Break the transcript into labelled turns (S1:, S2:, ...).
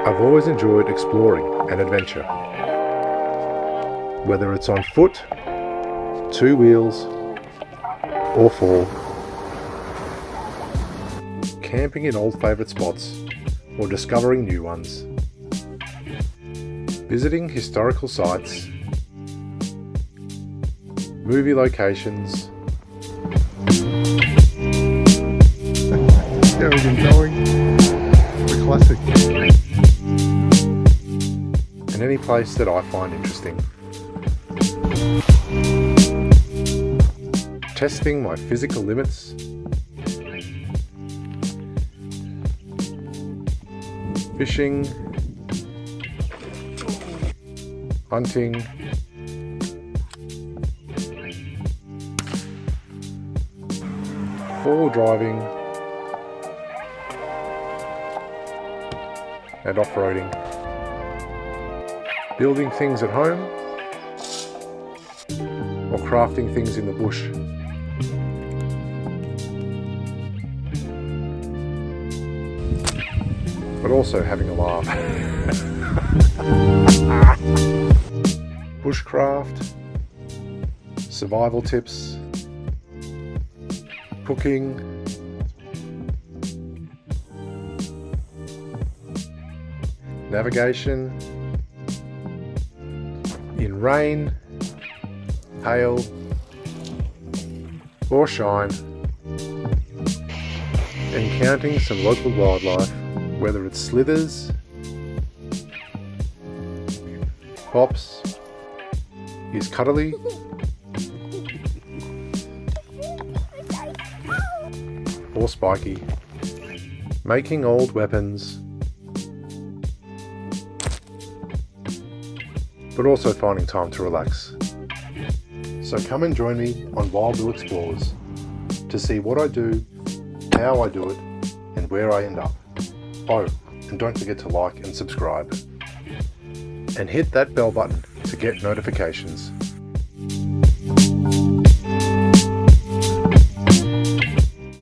S1: I've always enjoyed exploring and adventure. Whether it's on foot, two wheels, or four, camping in old favourite spots or discovering new ones, visiting historical sites, movie locations,
S2: Yeah, we've been going. The classic.
S1: and any place that I find interesting. Testing my physical limits, fishing, hunting, four-wheel driving, and off-roading. Building things at home or crafting things in the bush. But also having a laugh. Bushcraft, survival tips, cooking, navigation, in rain, hail, or shine, and counting some local wildlife, whether it's slithers, pops, is cuddly, or spiky, making old weapons, but also finding time to relax. So come and join me on Wild Bill Explores to see what I do, how I do it, and where I end up. Oh, and don't forget to like and subscribe. And hit that bell button to get notifications.